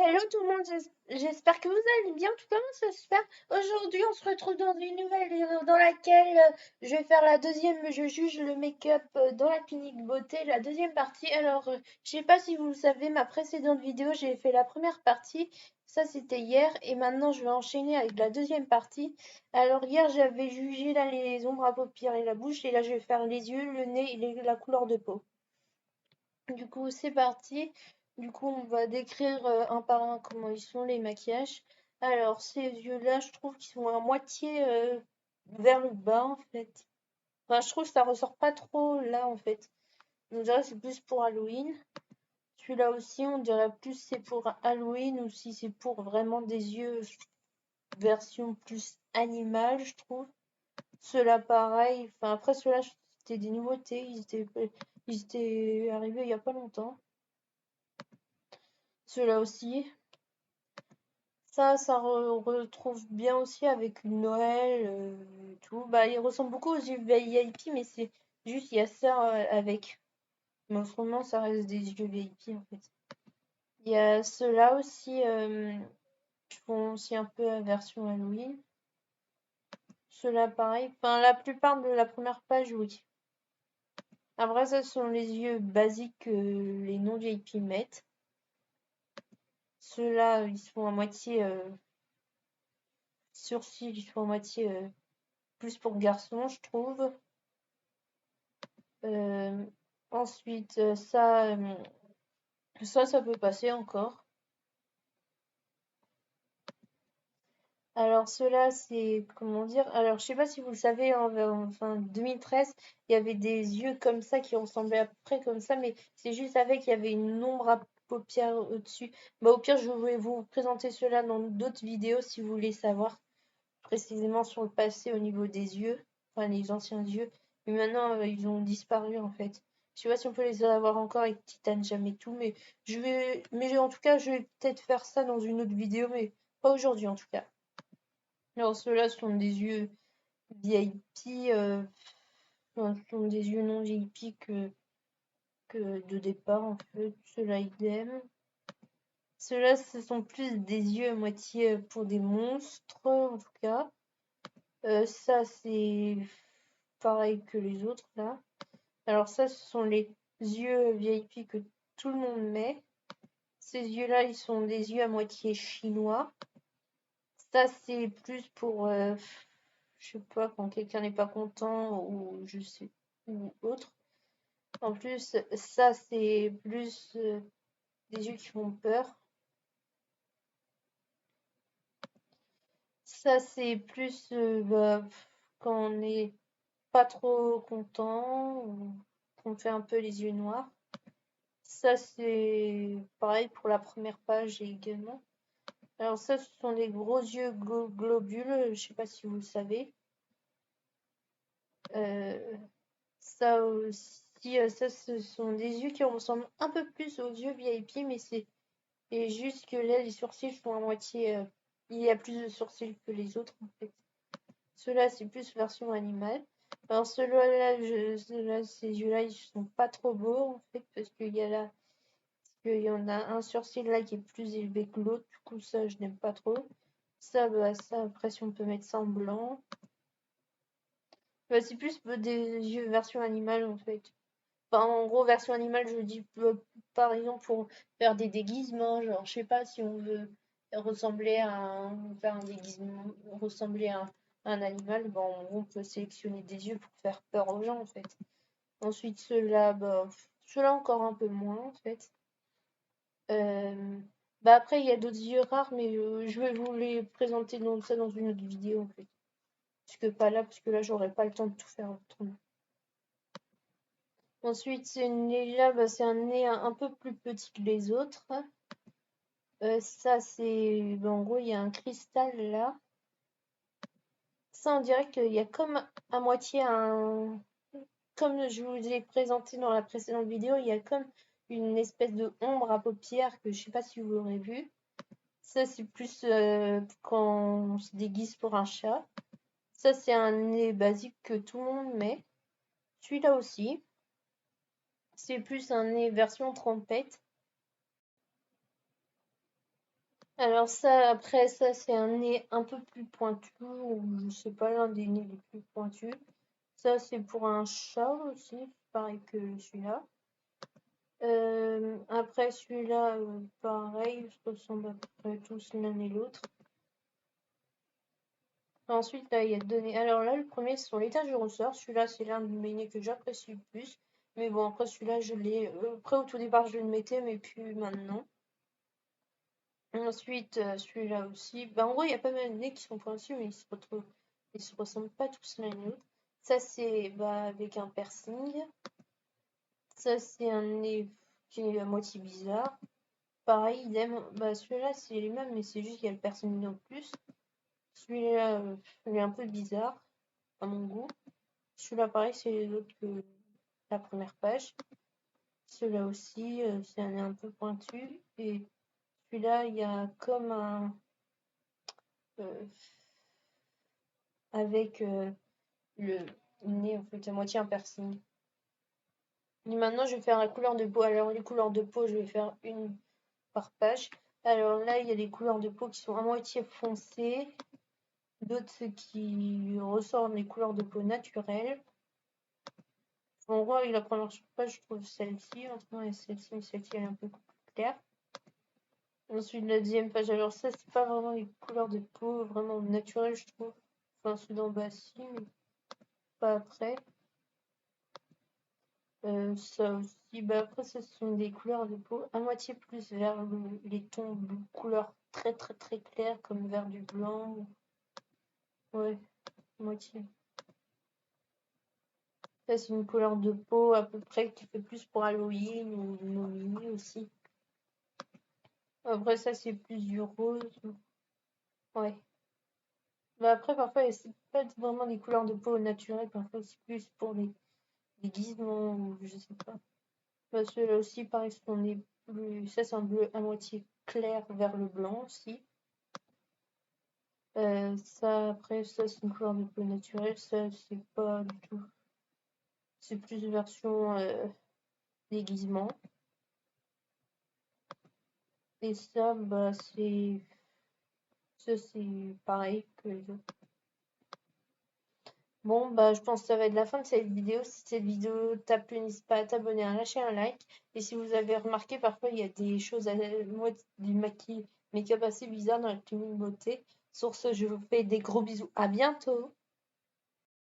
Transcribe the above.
Hello tout le monde, j'espère que vous allez bien, tout comme ça se fait. Aujourd'hui, on se retrouve dans une nouvelle vidéo dans laquelle je vais faire la deuxième, je juge le make-up dans la clinique beauté, la deuxième partie. Alors, je sais pas si vous le savez, ma précédente vidéo, j'ai fait la première partie, ça c'était hier, et maintenant je vais enchaîner avec la deuxième partie. Alors hier, j'avais jugé là les ombres à paupières et la bouche, et là je vais faire les yeux, le nez et la couleur de peau. Du coup, c'est parti. Du coup, on va décrire un par un comment ils sont les maquillages. Alors, ces yeux-là, je trouve qu'ils sont à moitié vers le bas en fait. Enfin, je trouve que ça ressort pas trop là en fait. On dirait que c'est plus pour Halloween. Celui-là aussi, on dirait plus c'est pour Halloween ou si c'est pour vraiment des yeux version plus animale, je trouve. Ceux-là, pareil. Enfin, après, ceux-là, c'était des nouveautés. Ils étaient arrivés il y a pas longtemps. Ceux-là aussi. Ça retrouve bien aussi avec une Noël et tout. Bah, il ressemble beaucoup aux yeux VIP, mais c'est juste, il y a ça avec. Mais autrement, ça reste des yeux VIP en fait. Il y a ceux-là aussi, qui font aussi un peu la version Halloween. Ceux-là, pareil. Enfin, la plupart de la première page, oui. Après, ça, ce sont les yeux basiques que les non-VIP mettent. Ceux-là, ils sont à moitié sourcils, ils sont à moitié plus pour garçons, je trouve. Euh, ensuite, ça peut passer encore. Alors, cela, c'est, comment dire? Alors, je sais pas si vous le savez, enfin, 2013, il y avait des yeux comme ça qui ressemblaient à peu près comme ça, mais c'est juste avec, il y avait une ombre à paupières au-dessus. Bah, au pire, je vais vous présenter cela dans d'autres vidéos si vous voulez savoir précisément sur le passé au niveau des yeux, enfin, les anciens yeux. Mais maintenant, ils ont disparu en fait. Je sais pas si on peut les avoir encore avec Titane Jamais tout, mais en tout cas, je vais peut-être faire ça dans une autre vidéo, mais pas aujourd'hui en tout cas. Alors ceux-là sont des yeux VIP, enfin, ce sont des yeux non VIP que de départ en fait. Ceux-là idem. Ceux-là, ce sont plus des yeux à moitié pour des monstres en tout cas. Ça c'est pareil que les autres là. Alors ça, ce sont les yeux VIP que tout le monde met. Ces yeux-là, ils sont des yeux à moitié chinois. Ça, c'est plus pour, je sais pas, quand quelqu'un n'est pas content ou je sais, ou autre. En plus, ça, c'est plus des yeux qui font peur. Ça, c'est plus bah, quand on n'est pas trop content ou qu'on fait un peu les yeux noirs. Ça, c'est pareil pour la première page également. Alors ça, ce sont des gros yeux globules, je sais pas si vous le savez. Euh, ça aussi, ça, ce sont des yeux qui ressemblent un peu plus aux yeux VIP, mais c'est juste que là, les sourcils sont à moitié... il y a plus de sourcils que les autres, en fait. Ceux-là, c'est plus version animale. Alors ceux-là, ces yeux-là, ils sont pas trop beaux, en fait, parce qu'il y a là... qu'il y en a un sourcil là qui est plus élevé que l'autre, du coup ça je n'aime pas trop. Ça, bah ça après si on peut mettre ça en blanc. Bah, c'est plus des yeux version animale en fait. Enfin en gros version animale je dis par exemple pour faire des déguisements, genre je sais pas si on veut ressembler à faire un déguisement, ressembler à un animal, bon on peut sélectionner des yeux pour faire peur aux gens en fait. Ensuite ceux-là, bah ceux-là encore un peu moins en fait. Bah après, il y a d'autres yeux rares, mais je vais vous les présenter dans ça dans une autre vidéo en fait. Parce que là, j'aurais pas le temps de tout faire autrement. Ensuite, ce nez-là, bah, c'est un nez un peu plus petit que les autres. Ça, c'est. Bah, en gros, il y a un cristal là. Ça, on dirait qu'il y a comme à moitié un. Comme je vous ai présenté dans la précédente vidéo, il y a comme une espèce de ombre à paupières que je sais pas si vous l'aurez vu. Ça, c'est plus quand on se déguise pour un chat. Ça, c'est un nez basique que tout le monde met. Celui-là aussi. C'est plus un nez version trompette. Alors ça, après ça, c'est un nez un peu plus pointu, ou je sais pas, l'un des nez les plus pointus. Ça, c'est pour un chat aussi, pareil que celui-là. Après celui-là, pareil, ils se ressemblent à peu près tous l'un et l'autre. Ensuite, là, il y a deux nez. Alors là, le premier, c'est sur l'étage du ressort. Celui-là, c'est l'un de mes nez que j'apprécie le plus. Mais bon, après celui-là, je l'ai. Après, au tout départ, je le mettais, mais plus maintenant. Ensuite, celui-là aussi. Bah, en gros, il y a pas mal de nez qui sont pointus, mais ils se ressemblent pas tous l'un et l'autre. Ça, c'est bah, avec un piercing. Ça, c'est un nez qui est à moitié bizarre. Pareil, idem. Bah, celui-là, c'est les mêmes, mais c'est juste qu'il y a le piercing en plus. Celui-là, il est un peu bizarre, à mon goût. Celui-là, pareil, c'est les autres que la première page. Celui-là aussi, c'est un nez un peu pointu. Et celui-là, il y a comme un. euh, avec le nez en fait à moitié un piercing. Et maintenant, je vais faire la couleur de peau. Alors, les couleurs de peau, je vais faire une par page. Alors là, il y a des couleurs de peau qui sont à moitié foncées, d'autres qui ressortent les couleurs de peau naturelles. En gros, avec la première page, je trouve celle-ci. Maintenant, il y a celle-ci, mais celle-ci, elle est un peu plus claire. Ensuite, la deuxième page. Alors, ça, c'est pas vraiment les couleurs de peau vraiment naturelles, je trouve. Enfin, ceux d'en bas, si, mais pas après. Ça aussi, bah après, ce sont des couleurs de peau à moitié plus vers les tons de couleurs très très très clairs comme vers du blanc. Ouais, moitié. Ça, c'est une couleur de peau à peu près qui fait plus pour Halloween ou Noémie aussi. Après, ça, c'est plus du rose. Ouais. Bah après, parfois, c'est pas vraiment des couleurs de peau naturelles. Parfois, c'est plus pour des déguisements ou je sais pas. Bah, celui-là aussi, pareil, on est plus... ça, c'est un bleu à moitié clair vers le blanc aussi. Ça, après, ça, c'est une couleur de peau naturelle. Ça, c'est pas du tout. C'est plus version déguisement. Et ça, bah, c'est. Ça, c'est pareil que les autres. Bon, bah, je pense que ça va être la fin de cette vidéo. Si cette vidéo t'a plu, n'hésite pas à t'abonner, à lâcher un like. Et si vous avez remarqué, parfois, il y a des choses moi, du make-up assez bizarres dans la tenue de beauté. Sur ce, je vous fais des gros bisous. À bientôt!